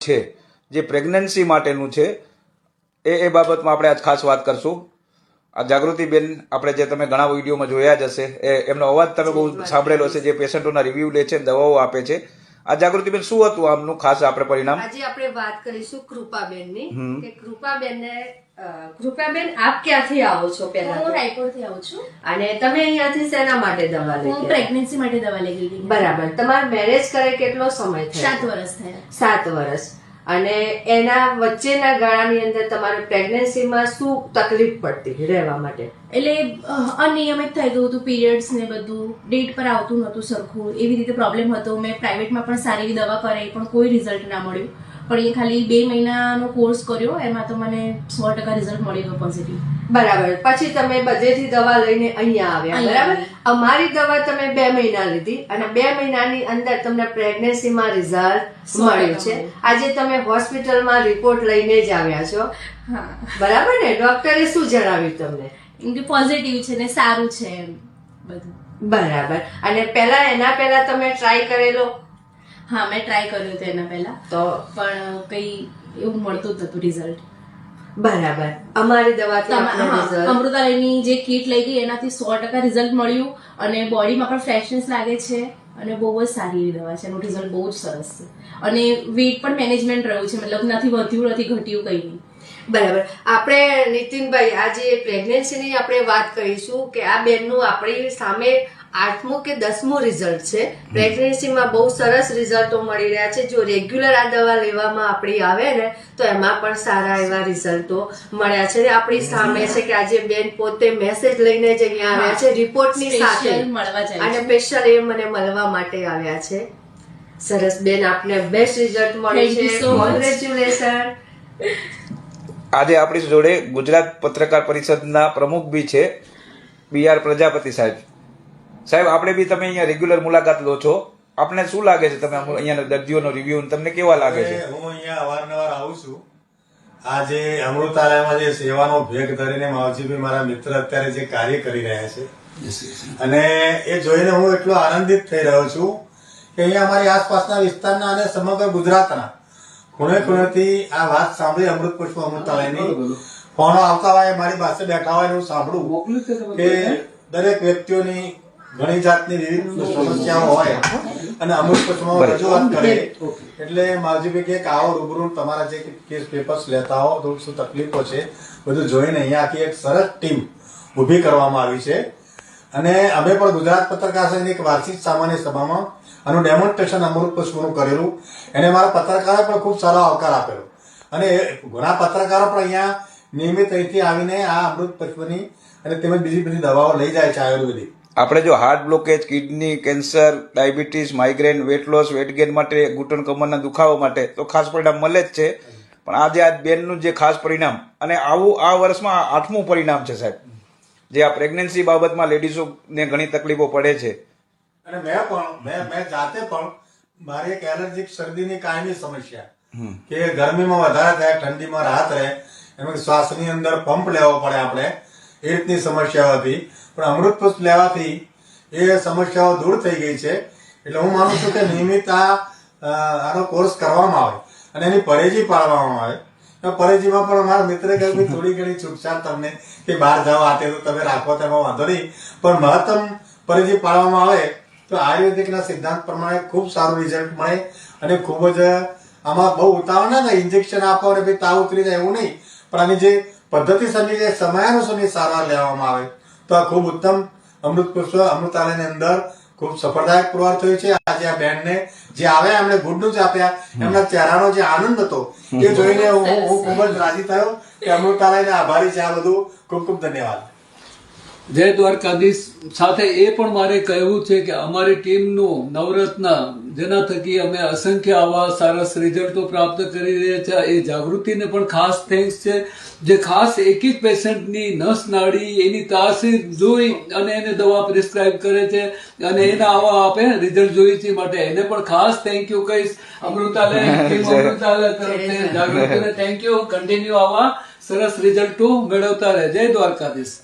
છે જે પ્રેગ્નન્સી માટેનું છે એ બાબતમાં આપણે આજ ખાસ વાત કરશું. આ જાગૃતિબેન, આપણે જે તમે ઘણા વિડીયોમાં જોયા જ હશે, એમનો અવાજ તમે બહુ સાંભળેલો હશે, જે પેશન્ટોના રિવ્યુ લે છે, દવાઓ આપે છે. આ જાગૃતિબેન, શું હતું આમનું ખાસ આપણે પરિણામ? આજે આપણે વાત કરીશું કૃપાબેનની કે કૃપાબેન આપ ક્યાંથી આવો છો? પહેલા હું રાયપુરથી આવું છું. અને તમે અહીંયાથી શેના માટે દવા લઈ? હું પ્રેગ્નન્સી માટે દવા લઈ ગઈ. બરાબર. તમારા મેરેજ કરે કેટલો સમય થયો? 7 વર્ષ થયા. 7 વર્ષ. અને એના વચ્ચેના ગાળાની અંદર તમારે પ્રેગ્નન્સીમાં શું તકલીફ પડતી રહેવા માટે? એટલે અનિયમિત થઈ ગયું હતું, પીરિયડ્સ ને બધું, ડેટ પર આવતું નહોતું સરખું, એવી રીતે પ્રોબ્લેમ હતો. મેં પ્રાઇવેટમાં પણ સારી એવી દવા કરાવી પણ કોઈ રિઝલ્ટ ના મળ્યું. પણ એ ખાલી 2 મહિનાનો કોર્સ કર્યો, એમાં તો મને 100% રિઝલ્ટ મળી ગયો પોઝિટિવ. બરાબર. પછી તમે બધેથી દવા લઈને અહીંયા આવ્યા. બરાબર. અમારી દવા તમે 2 મહિના લીધી અને 2 મહિનાની અંદર તમને પ્રેગ્નન્સીમાં રિઝલ્ટ મળ્યું છે. આજે તમે હોસ્પિટલમાં રિપોર્ટ લઈને જ આવ્યા છો. બરાબર ને? ડોક્ટરે શું જણાવ્યું તમને? કે પોઝિટિવ છે ને સારું છે એમ બધું. બરાબર. અને એના પહેલા તમે ટ્રાય કરેલો? હા, મેં ટ્રાય કર્યું હતું એના પહેલા, તો પણ કઈ એવું મળતું જ નતું રિઝલ્ટ. બરાબર. અમારી દવાથી અમૃતાલયની જે કીટ લઈ ગઈ એનાથી 100% રિઝલ્ટ મળ્યું અને બોડીમાં પણ ફ્રેશનેસ લાગે છે અને બહુ જ સારી એવી દવા છે. એનું રિઝલ્ટ બહુ જ સરસ છે અને વેઇટ પણ મેનેજમેન્ટ રહ્યું છે, મતલબ નથી વધ્યું નથી ઘટ્યું કઈ નહીં. બરાબર. આપણે નીતિનભાઈ, આજે પ્રેગ્નન્સીની આપણે વાત કરીશું કે આ બેનનું આપણી સામે 8મું કે 10મું રિઝલ્ટ છે. પ્રેગ્નન્સીમાં બહુ સરસ રિઝલ્ટો મળી રહ્યા છે. જો રેગ્યુલર આ દવા લેવામાં આપણી આવે ને તો એમાં પણ સારા એવા રિઝલ્ટો મળ્યા છે. આપણી સામે છે કે આજે બેન પોતે મેસેજ લઈને જ અહીંયા આવ્યા છે રિપોર્ટની સાથે, અને સ્પેશિયલ એ મને મળવા માટે આવ્યા છે. સરસ બેન, આપને બેસ્ટ રિઝલ્ટ મળ્યું છે. કોંગ્રેચ્યુલેશન. આજે આપણી જોડે ગુજરાત પત્રકાર પરિષદના પ્રમુખ બી છે, BR પ્રજાપતિ સાહેબ. સાહેબ, આપણે બી તમે અહીંયા રેગ્યુલર મુલાકાત લો છો, આપને શું લાગે છે? તમે અહીંયા દર્દીઓનો રિવ્યુ તમને કેવા લાગે છે? હું અહીંયા અવારનવાર આવું છું. આ જે અમૃતાલયમાં જે સેવાનો ભેગ ધરીને માવજીભાઈ મારા મિત્ર અત્યારે જે કાર્ય કરી રહ્યા છે, અને એ જોઈને હું એટલો આનંદિત થઈ રહ્યો છું કે અહીંયા અમારી આસપાસના વિસ્તારના અને સમગ્ર ગુજરાતના ખૂણે ખૂણેથી આ વાત સાંભળી અમૃત પુષ્પ અમૃતાલયની ફોનો આવતા હોય, મારી પાસે બેઠા હોય, હું સાંભળું કે દરેક વ્યક્તિઓની ઘણી જાતની વિવિધ સમસ્યાઓ હોય અને અમૃત પુષ્પમાં રજૂઆત કરે. એટલે માવજીભાઈ કે આવો રૂબરૂ તમારા જે કેસ પેપર્સ લેતા હો, તો શું તકલીફો છે બધું જોઈને અહીંયા આખી એક સરસ ટીમ ઉભી કરવામાં આવી છે. અને અમે પણ ગુજરાત પત્રકાર સંઘની એક વાર્ષિક સામાન્ય સભામાં આનું ડેમોન્સ્ટ્રેશન અમૃત પુષ્પનું કરેલું, એને મારા પત્રકારોએ પણ ખૂબ સારો આવકાર આપેલો. અને ઘણા પત્રકારો પણ અહીંયા નિયમિત અહીંથી આવીને આ અમૃત પુષ્પની અને તેમજ બીજી બધી દવાઓ લઈ જાય છે આયુર્વેદિક. આપણે જો heart blockage, kidney cancer, diabetes, migraine, weight loss, weight gain માટે, ઘૂંટણ કમરના દુખાવા માટે તો ખાસ પરિણામ મળે જ છે. પણ આજે આ બેનનું જે ખાસ પરિણામ, અને આવું આ વર્ષમાં 8મું પરિણામ છે સાહેબ, જે આ પ્રેગ્નન્સી બાબતમાં લેડીઝોને ઘણી તકલીફો પડે છે. અને મેં જાતે પણ મારી એક એલર્જીક શરદીની કાયમી સમસ્યા કે ગરમીમાં વધારે થાય, ઠંડીમાં રાહત રહે, એમાં શ્વાસની અંદર પંપ લેવો પડે આપણે, એ રીતની સમસ્યાઓ હતી. પણ અમૃત પુષ્પ લેવાથી એ સમસ્યાઓ દૂર થઈ ગઈ છે. એટલે હું માનું છું કે નિયમિત આનો કોર્સ કરવામાં આવે અને એની પરેજી પાડવામાં આવે. પરેજીમાં પણ મારા મિત્રે કહ્યું થોડી ઘણી છૂટછાટ તમને કે બહાર જાઓ આતે તો તમે રાખો, તેમાં વાંધો નહીં, પણ મહત્તમ પરેજી પાડવામાં આવે તો આયુર્વેદિકના સિદ્ધાંત પ્રમાણે ખૂબ સારું રિઝલ્ટ મળે. અને ખૂબ જ આમાં બહુ ઉતાવળ ના થાય, ઇન્જેક્શન આપો અને ભાઈ તાવ ઉતરી જાય એવું નહીં, પણ આની જે પદ્ધતિસરની જે સમયાનુસારની સારવાર લેવામાં આવે તો આ ખૂબ ઉત્તમ અમૃત પુષ્પ અમૃતાલયની અંદર ખૂબ સફળદાયક પુરવાર થયું છે. આજે આ બેનને જે આવ્યા એમણે ગુડ ન્યૂઝ આપ્યા, એમના ચહેરાનો જે આનંદ હતો એ જોઈને હું ખૂબ જ રાજી થયો કે અમૃતાલયને આભારી છે. આ બધું ખૂબ ખૂબ ધન્યવાદ. જય દ્વારકાધીશ. સાથે એ પણ મારે કહેવું છે કે અમારી ટીમનું નવરત્ન, જેના થકી અમે અસંખ્ય આવા સરસ રિઝલ્ટો પ્રાપ્ત કરી રહ્યા છે, એ જાગૃતિને પણ ખાસ થેન્ક્સ છે, જે ખાસ એક એક પેશન્ટની નસ નાડી એની તાસીર જોઈ અને એને દવા પ્રિસ્ક્રાઇબ કરે છે અને એના આવા આપે રિઝલ્ટ જોઈએ છે, માટે એને પણ ખાસ થેન્ક યુ કહીશ. અમૃતાલય તરફથી જાગૃતિને થેન્ક યુ. કન્ટિન્યુ આવા સરસ રિઝલ્ટો મેળવતા રહે. જય દ્વારકાધીશ.